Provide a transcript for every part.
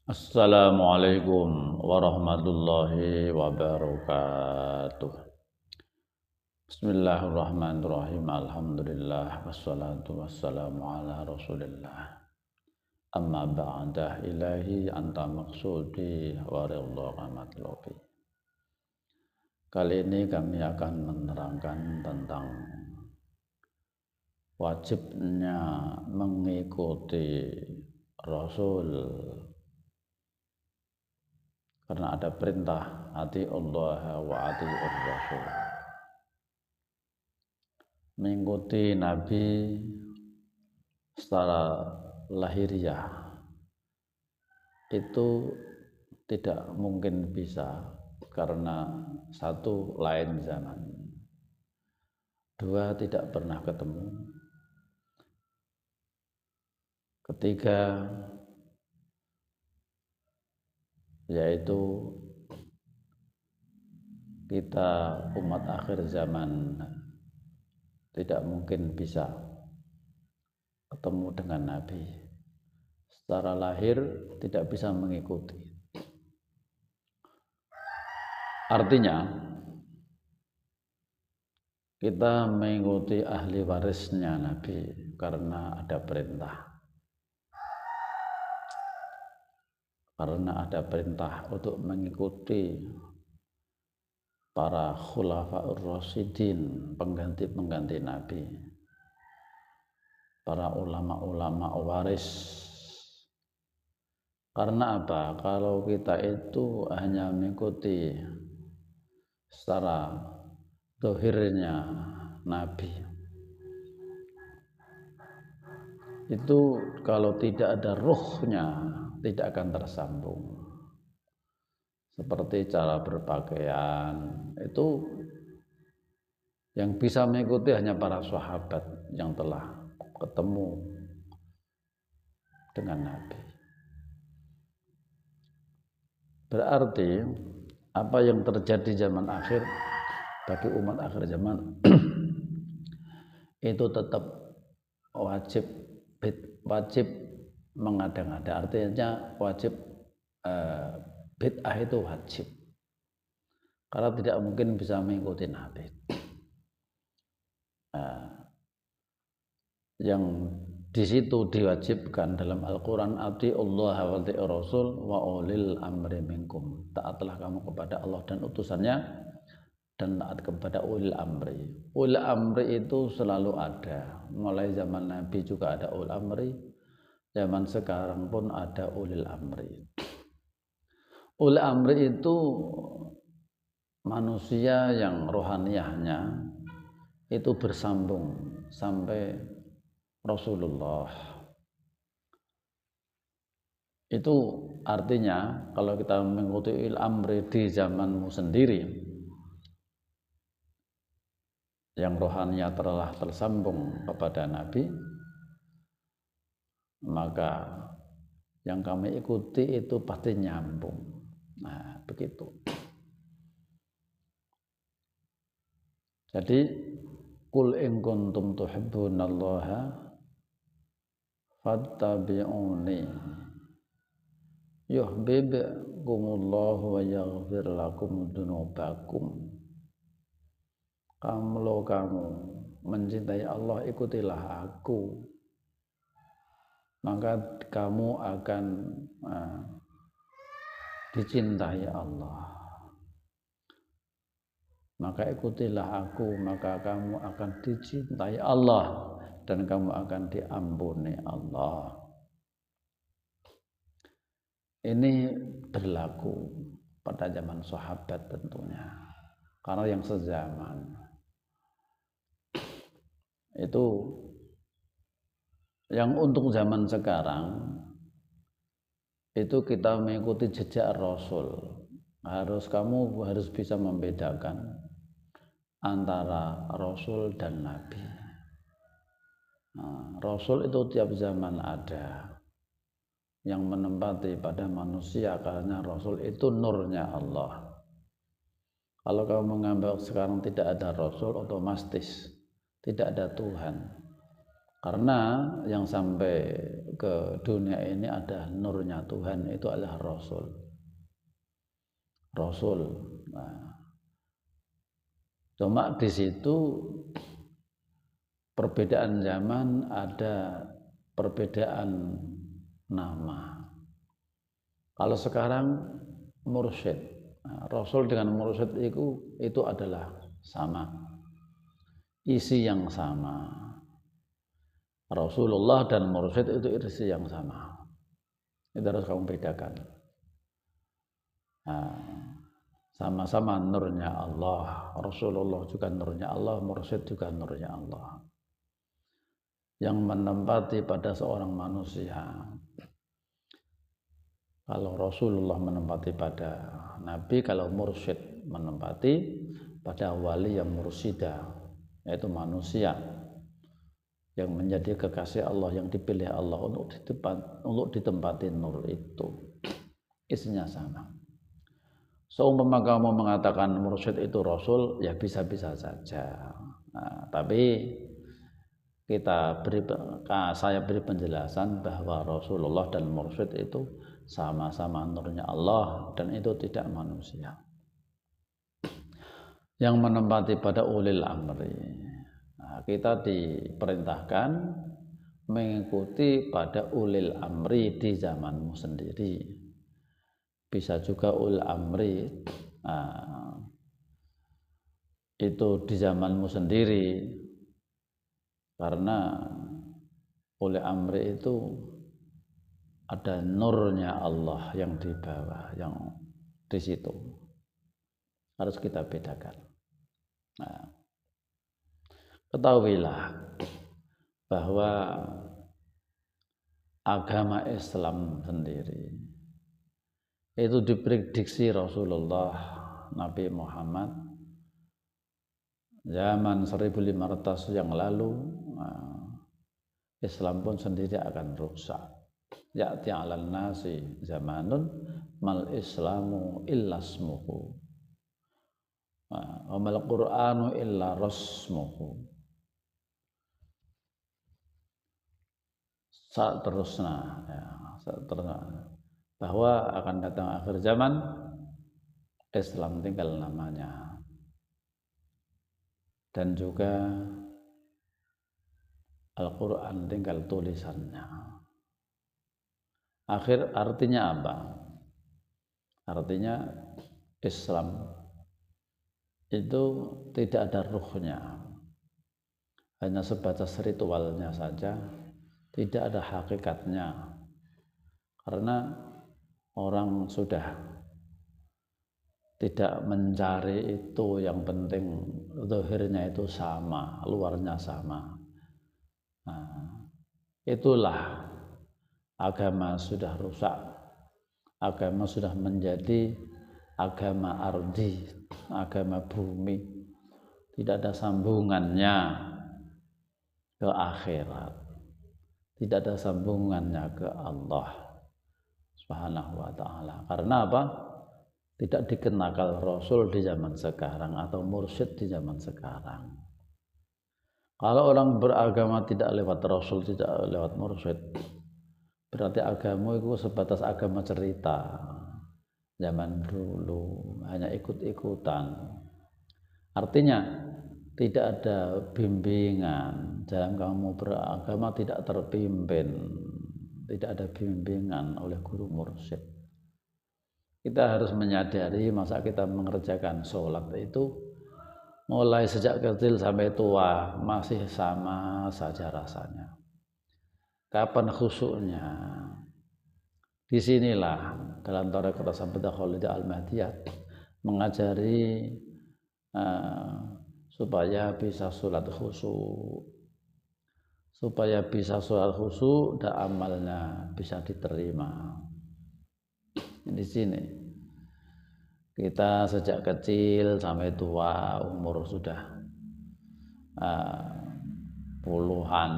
Assalamualaikum warahmatullahi wabarakatuh. Bismillahirrahmanirrahim. Alhamdulillah wassalatu wassalamu ala Rasulillah. Amma ba'da, ilahi anta maqsudi wa ridha matlubi. Kali ini kami akan menerangkan tentang wajibnya mengikuti Rasul, karena ada perintah ati Allah wa ati Rasul. Mengikuti Nabi secara lahiriah itu tidak mungkin bisa, karena satu, lain zaman, dua, tidak pernah ketemu, ketiga, yaitu kita umat akhir zaman tidak mungkin bisa ketemu dengan Nabi secara lahir, tidak bisa mengikuti. Artinya kita mengikuti ahli warisnya Nabi karena ada perintah. Karena ada perintah untuk mengikuti para khulafaur rasyidin, pengganti-pengganti Nabi, para ulama-ulama waris. Karena apa? Kalau kita itu hanya mengikuti secara zahirnya Nabi, itu kalau tidak ada ruhnya tidak akan tersambung. Seperti cara berpakaian, itu yang bisa mengikuti hanya para sahabat yang telah ketemu dengan Nabi. Berarti apa yang terjadi zaman akhir bagi umat akhir zaman itu tetap wajib mengada-ngada. Artinya wajib, bid'ah itu wajib, karena tidak mungkin bisa mengikuti Nabi. Yang di situ diwajibkan dalam Al-Quran, ati Allah wa ati Rasul wa ulil amri minkum. Taatlah kamu kepada Allah dan utusannya, dan taat kepada ulil amri. Ulil amri itu selalu ada. Mulai zaman Nabi juga ada ulil amri, zaman sekarang pun ada ulil amri. Ulil amri itu manusia yang rohaniyahnya itu bersambung sampai Rasulullah. Itu artinya kalau kita mengikuti ulil amri di zamanmu sendiri, yang rohaninya telah tersambung kepada Nabi, maka yang kami ikuti itu pasti nyambung. Nah, begitu. Jadi qul in kuntum tuhibbunallaha fattabi'uni yuhibbukumullahu wa yaghfir lakum dzunubakum. Kalau kamu mencintai Allah, ikutilah aku, maka kamu akan dicintai Allah. Maka ikutilah aku, maka kamu akan dicintai Allah dan kamu akan diampuni Allah. Ini berlaku pada zaman sahabat tentunya, karena yang sezaman. Itu yang untuk zaman sekarang itu kita mengikuti jejak Rasul. Kamu harus bisa membedakan antara Rasul dan Nabi. Nah, Rasul itu tiap zaman ada yang menempati pada manusia, karena Rasul itu nurnya Allah. Kalau kamu menganggap sekarang tidak ada Rasul, otomatis tidak ada Tuhan. Karena yang sampai ke dunia ini ada nurnya Tuhan, itu adalah Rasul. Nah, cuma di situ perbedaan zaman, ada perbedaan nama. Kalau sekarang mursyid, Rasul dengan mursyid itu adalah sama, isi yang sama. Rasulullah dan mursyid itu isi yang sama. Itu harus kamu bedakan. Sama-sama nurnya Allah. Rasulullah juga nurnya Allah, mursyid juga nurnya Allah. Yang menempati pada seorang manusia. Kalau Rasulullah menempati pada Nabi, kalau mursyid menempati pada wali yang mursyida, yaitu manusia yang menjadi kekasih Allah, yang dipilih Allah untuk ditempati nur itu. Isinya sama. Seumpama kamu mengatakan mursyid itu Rasul, ya bisa-bisa saja. Nah, tapi saya beri penjelasan bahwa Rasulullah dan mursyid itu sama-sama nurnya Allah dan itu tidak manusia. Yang menempati pada ulil amri. Nah, kita diperintahkan mengikuti pada ulil amri di zamanmu sendiri. Bisa juga ulil amri itu di zamanmu sendiri, karena ulil amri itu ada nurnya Allah yang di bawah, yang di situ harus kita bedakan. Nah, ketahuilah bahwa agama Islam sendiri itu diprediksi Rasulullah Nabi Muhammad zaman 1500 yang lalu. Islam pun sendiri akan rusak. Ya'ti 'alan nasi zamanun mal islamu illa ismuhu wa mal qur'anu illa rasmuhu. Seterusnya bahwa akan datang akhir zaman, Islam tinggal namanya, dan juga Al-Quran tinggal tulisannya. Akhir artinya apa? Artinya Islam itu tidak ada ruhnya, hanya sebatas ritualnya saja, tidak ada hakikatnya. Karena orang sudah tidak mencari itu, yang penting zahirnya itu sama, luarnya sama. Nah, itulah agama sudah rusak. Agama sudah menjadi agama ardi, agama bumi. Tidak ada sambungannya ke akhirat. Tidak ada sambungannya ke Allah Subhanahu wa ta'ala. Karena apa? Tidak dikenakan Rasul di zaman sekarang atau mursyid di zaman sekarang. Kalau orang beragama tidak lewat Rasul, tidak lewat mursyid, berarti agama itu sebatas agama cerita zaman dulu, hanya ikut-ikutan. Artinya tidak ada bimbingan dalam kamu beragama, tidak terpimpin, tidak ada bimbingan oleh guru mursyid. Kita harus menyadari masa kita mengerjakan sholat itu mulai sejak kecil sampai tua masih sama saja rasanya. Kapan khusyuknya? Disinilah dalam Thariqat As-Sabdah Khalidah Al-Mahdiyah mengajari supaya bisa sholat khusyuk, supaya bisa sholat khusyuk dan amalnya bisa diterima. Di sini kita sejak kecil sampai tua, umur sudah puluhan,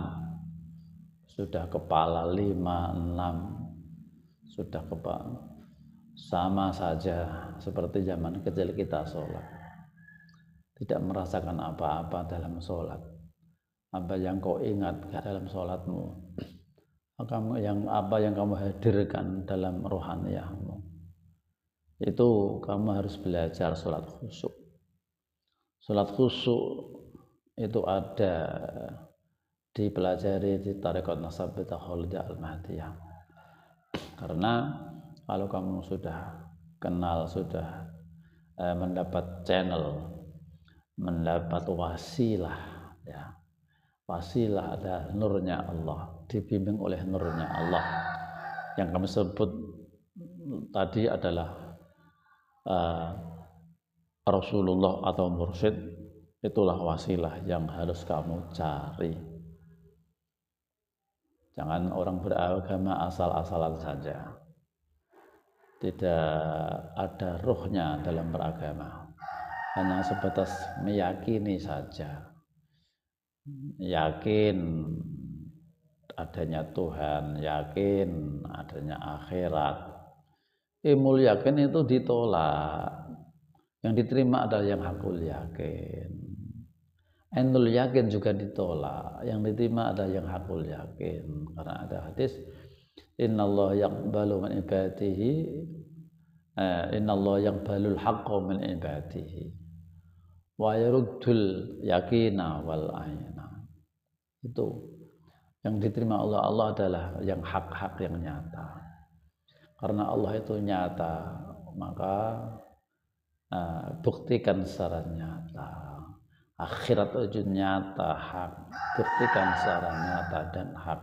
sudah kepala 5, 6, sudah kepala, sama saja seperti zaman kecil kita sholat, tidak merasakan apa-apa dalam sholat, apa yang kau ingat dalam sholatmu, apa yang kamu hadirkan dalam rohaniyahmu. Itu kamu harus belajar sholat khusyuk. Sholat khusyuk itu ada dipelajari di Thariqat Nasabiyyah Khalidiyah Al-Mahdiyah. Karena kalau kamu sudah kenal, sudah mendapat channel, mendapat wasilah, ya, wasilah ada nurnya Allah, dibimbing oleh nurnya Allah. Yang kami sebut tadi adalah Rasulullah atau mursyid, itulah wasilah yang harus kamu cari. Jangan orang beragama asal-asalan saja, tidak ada ruhnya dalam beragama, hanya sebatas meyakini saja, yakin adanya Tuhan, yakin adanya akhirat. Ilmu yakin itu ditolak. Yang diterima adalah yang hakul yakin. Ainul yakin juga ditolak. Yang diterima adalah yang hakul yakin. Karena ada hadis, innallaha yaqbalu min ibadihi, innallaha yaqbalul haqqo min ibadihi wa yaruddul yakina wal aina. Itu yang diterima Allah adalah yang hak-hak yang nyata. Karena Allah itu nyata, maka buktikan secara nyata. Akhirat itu nyata, hak, buktikan secara nyata dan hak.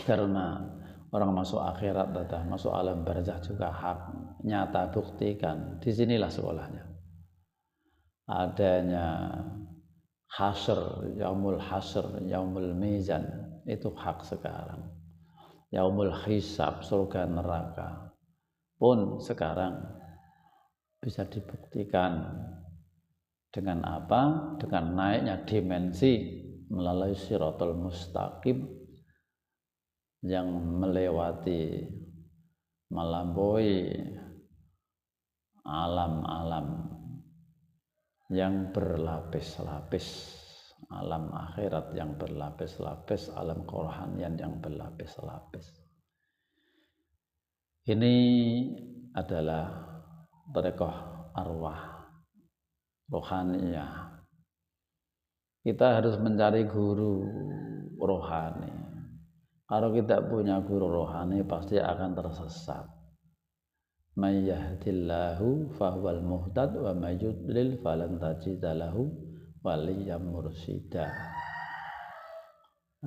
Karena orang masuk akhirat datang, masuk alam barzah juga hak, nyata, buktikan. Disinilah sekolahnya. Adanya hasyr, yaumul hasyr, yaumul mizan, itu hak sekarang. Yaumul hisab, surga neraka pun sekarang bisa dibuktikan dengan apa? Dengan naiknya dimensi melalui Shiratal Mustaqim yang melewati, melampaui alam-alam yang berlapis-lapis, alam akhirat yang berlapis-lapis, alam kerohanian yang berlapis-lapis. Ini adalah thariqah arwah rohaniyah. Kita harus mencari guru rohani. Kalau kita punya guru rohani pasti akan tersesat. May yahdillahu fahuwal muhtad wa may yudlil falan tajida lahu waliyyan mursyida.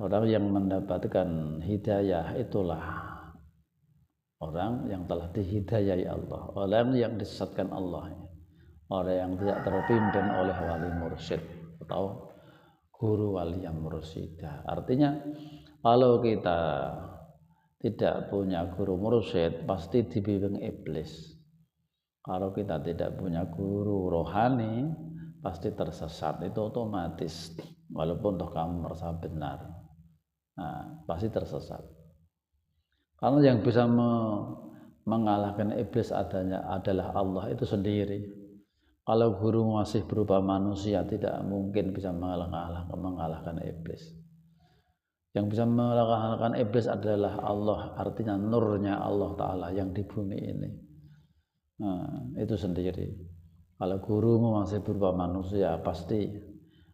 Orang yang mendapatkan hidayah itulah orang yang telah dihidayai Allah, orang yang disesatkan Allah, orang yang tidak terpimpin oleh wali mursyid atau guru wali yang mursyida. Artinya kalau kita tidak punya guru mursyid pasti dibimbing iblis. Kalau kita tidak punya guru rohani pasti tersesat, itu otomatis. Walaupun toh kamu merasa benar, pasti tersesat. Karena yang bisa mengalahkan iblis adalah Allah itu sendiri. Kalau guru masih berupa manusia tidak mungkin bisa mengalahkan iblis. Yang bisa mengalahkan iblis adalah Allah, artinya nurnya Allah Ta'ala yang di bumi ini. Itu sendiri. Kalau gurumu masih berupa manusia pasti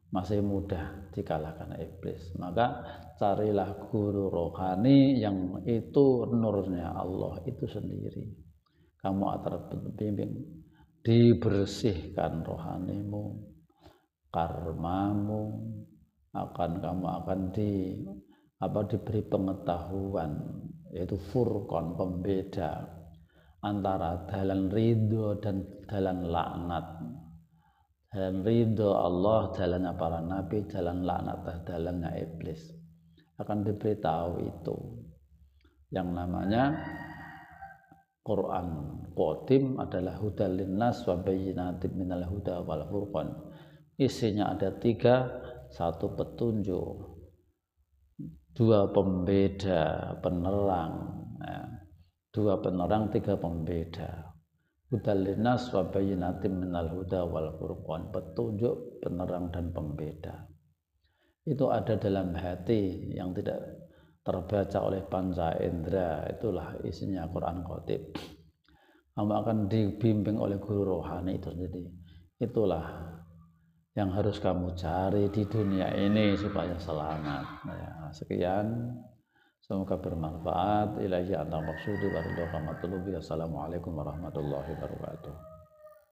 masih mudah dikalahkan iblis. Maka carilah guru rohani yang itu nurnya Allah itu sendiri. Kamu akan terbimbing, dibersihkan rohanimu, karmamu, kamu akan diberi pengetahuan, yaitu furqan, pembeda antara jalan ridho dan jalan laknat. Jalan ridho Allah, jalannya para nabi, jalan laknat, jalannya iblis. Akan diberitahu itu. Yang namanya Quran Qadim adalah hudal linnas wa bayyinatin minal huda wal furqan. Isinya ada 3, 1 petunjuk, 2 pembeda, penerang, 2 penerang, 3 pembeda. Hudal linnas wa bayyinatin minal huda wal furqan, petunjuk, penerang dan pembeda. itu ada dalam hati yang tidak terbaca oleh panca indera, itulah isinya Quran Khatib. Kamu akan dibimbing oleh guru rohani itu sendiri. Itulah yang harus kamu cari di dunia ini supaya selamat. Ya, sekian, semoga bermanfaat. Ilahi anta maksudi wa ridha kama tulubi. Assalamualaikum warahmatullahi wabarakatuh.